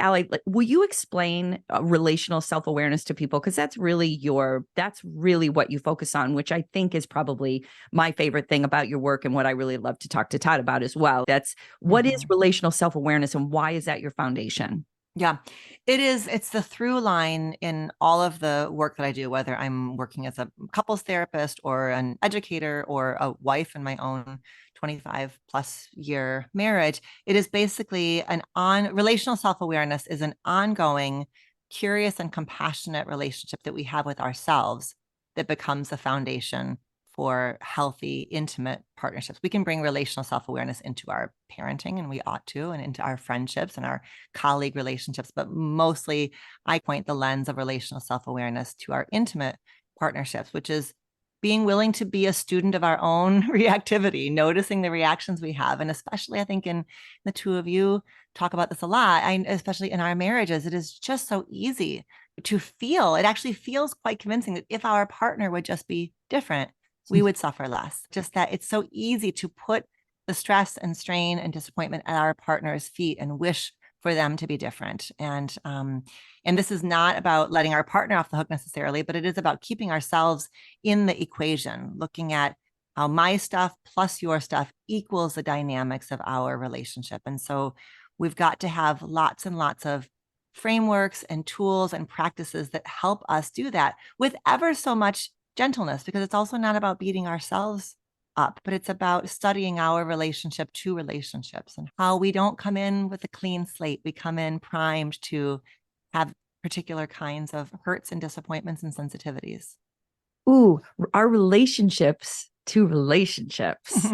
Allie, will you explain relational self-awareness to people? Because that's really what you focus on, which I think is probably my favorite thing about your work and what I really love to talk to Todd about as well. What is relational self-awareness and why is that your foundation? Yeah, it is. It's the through line in all of the work that I do, whether I'm working as a couples therapist or an educator or a wife in my own 25 plus year marriage. It is basically relational self-awareness is an ongoing, curious and compassionate relationship that we have with ourselves that becomes the foundation for healthy, intimate partnerships. We can bring relational self-awareness into our parenting, and we ought to, and into our friendships and our colleague relationships. But mostly, I point the lens of relational self-awareness to our intimate partnerships, which is being willing to be a student of our own reactivity, noticing the reactions we have. And especially, I think in the two of you talk about this a lot, especially in our marriages, it is just so easy to feel. It actually feels quite convincing that if our partner would just be different, we would suffer less. Just that it's so easy to put the stress and strain and disappointment at our partner's feet and wish for them to be different. And this is not about letting our partner off the hook necessarily, but it is about keeping ourselves in the equation, looking at how my stuff plus your stuff equals the dynamics of our relationship. And so we've got to have lots and lots of frameworks and tools and practices that help us do that with ever so much gentleness, because it's also not about beating ourselves up, but it's about studying our relationship to relationships and how we don't come in with a clean slate. We come in primed to have particular kinds of hurts and disappointments and sensitivities. Ooh, our relationships to relationships.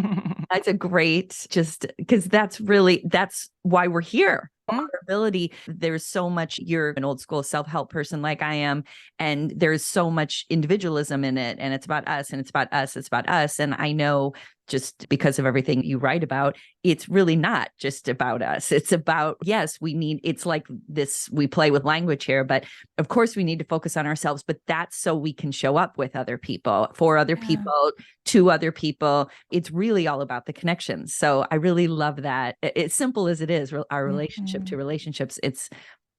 That's a great, just because that's why we're here. Our ability, there's so much, you're an old school self-help person like I am, and there's so much individualism in it, and it's about us, and it's about us, it's about us. And I know, just because of everything you write about, it's really not just about us. It's about, yes, it's like this, we play with language here, but of course we need to focus on ourselves, but that's so we can show up with other people, for other people, to other people. It's really all about the connections. So I really love that. As simple as it is, our relationship to relationships, it's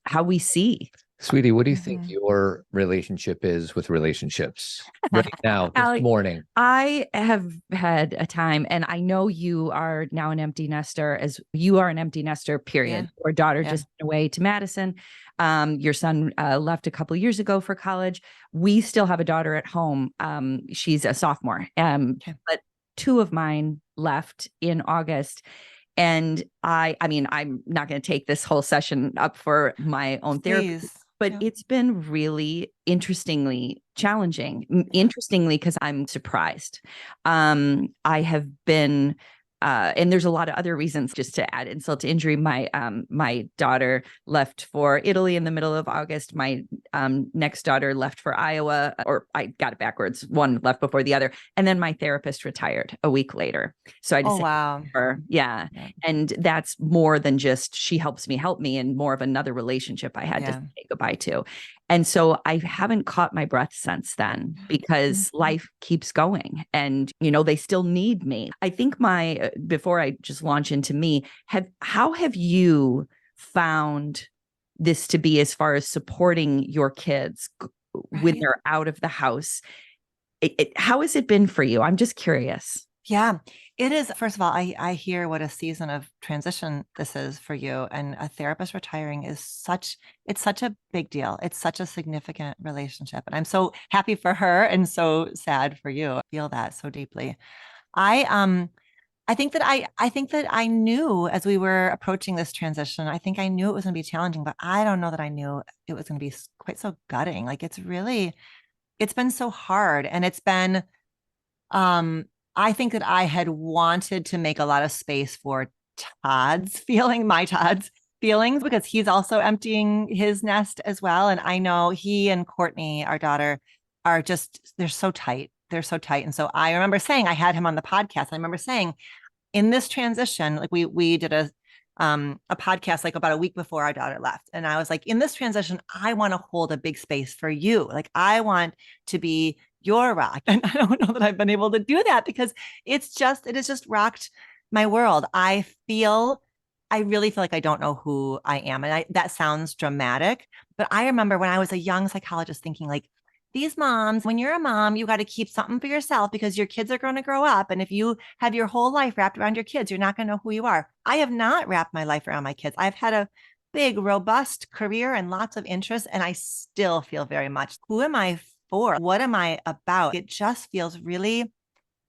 how we see. Sweetie, what do you think your relationship is with relationships right now, this morning? I have had a time, and I know you are now an empty nester, as you are an empty nester, period. Your daughter just went away to Madison. Your son left a couple of years ago for college. We still have a daughter at home. She's a sophomore, but two of mine left in August. And I mean, I'm not going to take this whole session up for my own therapy, but it's been really interestingly challenging. Interestingly, because I'm surprised. I have been, and there's a lot of other reasons, just to add insult to injury. My daughter left for Italy in the middle of August. My next daughter left for Iowa, or I got it backwards. One left before the other. And then my therapist retired a week later. So I just her. Yeah. And that's more than just she helps me help me, and more of another relationship I had to say goodbye to. And so I haven't caught my breath since then, because life keeps going, and, they still need me. I think before I just launch into me, how have you found this to be as far as supporting your kids when they're out of the house? How has it been for you? I'm just curious. Yeah, it is. First of all, I hear what a season of transition this is for you. And a therapist retiring is such a big deal. It's such a significant relationship. And I'm so happy for her and so sad for you. I feel that so deeply. I think that I knew as we were approaching this transition, I think I knew it was going to be challenging, but I don't know that I knew it was going to be quite so gutting. Like it's been so hard, and it's been, I think that I had wanted to make a lot of space for my Todd's feelings, because he's also emptying his nest as well. And I know he and Courtney, our daughter, they're so tight. They're so tight. And so I remember saying, I had him on the podcast. I remember saying, in this transition, like we did a podcast like about a week before our daughter left. And I was like, in this transition, I want to hold a big space for you. Like I want to be your rock. And I don't know that I've been able to do that, because it has just rocked my world. I feel I really feel like I don't know who I am. And that sounds dramatic, but I remember when I was a young psychologist thinking like, these moms, when you're a mom, you got to keep something for yourself because your kids are going to grow up. And if you have your whole life wrapped around your kids, you're not going to know who you are. I have not wrapped my life around my kids. I've had a big, robust career and lots of interests, and I still feel very much, who am I for? What am I about? It just feels really,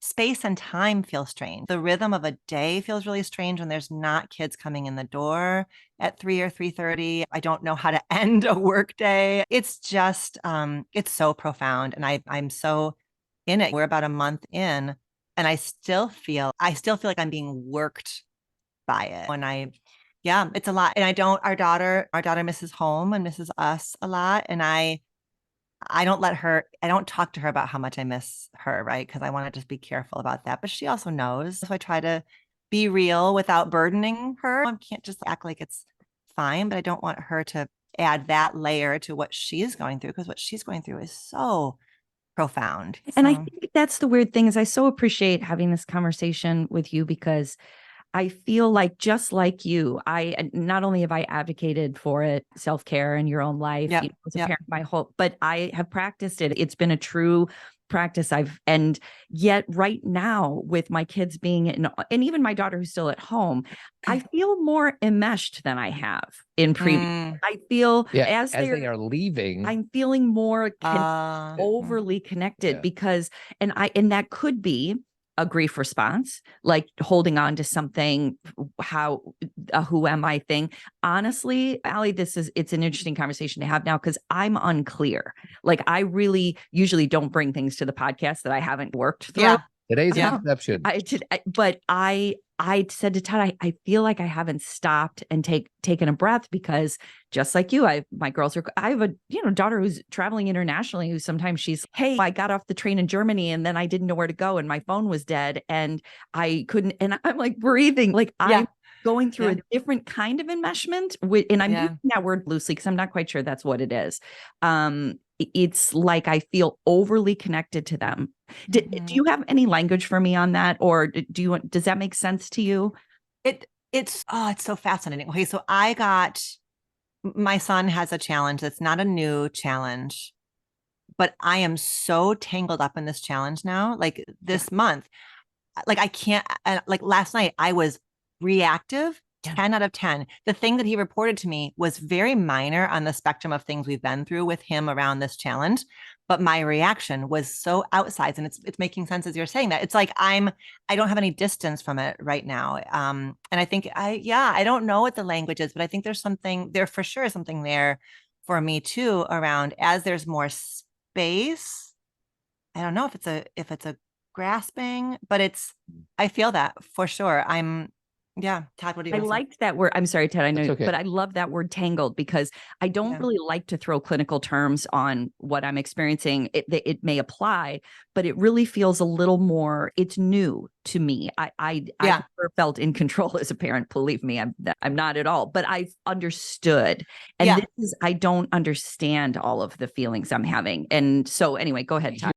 space and time feel strange. The rhythm of a day feels really strange when there's not kids coming in the door at 3 or 3:30. I don't know how to end a work day. It's just, it's so profound. And I'm so in it. We're about a month in, and I still feel like I'm being worked by it. Yeah, it's a lot. And our daughter misses home and misses us a lot. And I don't talk to her about how much I miss her, right? Because I want to just be careful about that. But she also knows. So I try to be real without burdening her. I can't just act like it's fine, but I don't want her to add that layer to what she's going through, because what she's going through is so profound. And I think that's the weird thing is I so appreciate having this conversation with you, because I feel like, just like you, I not only have I advocated for it, self-care in your own life, Yep. you know, as a parent, but I have practiced it. It's been a true practice. And yet right now with my kids being and even my daughter who's still at home, I feel more enmeshed than I have in previous. I feel as they are leaving, I'm feeling more overly connected because, and that could be a grief response, like holding on to something, who am I thing. Honestly, Allie, it's an interesting conversation to have now, because I'm unclear. Like, I really usually don't bring things to the podcast that I haven't worked through. Yeah. Today's an exception. But I said to Todd, I feel like I haven't stopped and taken a breath, because just like you, I have a daughter who's traveling internationally, who sometimes hey, I got off the train in Germany and then I didn't know where to go and my phone was dead and I couldn't, and I'm like breathing, like I'm going through a different kind of enmeshment and I'm using that word loosely because I'm not quite sure that's what it is. It's like I feel overly connected to them. Do you have any language for me on that, or does that make sense to you? It's so fascinating. Okay, so my son has a challenge that's not a new challenge, but I am so tangled up in this challenge now. Like this month, like I can't. Like last night, I was reactive. 10 out of 10. The thing that he reported to me was very minor on the spectrum of things we've been through with him around this challenge. But my reaction was so outsized, and it's making sense as you're saying that. It's like I don't have any distance from it right now. And I think I don't know what the language is, but I think there's something there for sure, something there for me too around as there's more space. I don't know if it's a grasping, but I feel that for sure. Todd, what do you? I liked that word. I'm sorry, Ted, I know, but I love that word tangled, because I don't really like to throw clinical terms on what I'm experiencing. It may apply, but it really feels a little more, it's new to me. I never felt in control as a parent. Believe me, I'm not at all, but I've understood. And I don't understand all of the feelings I'm having. And so anyway, go ahead, Todd.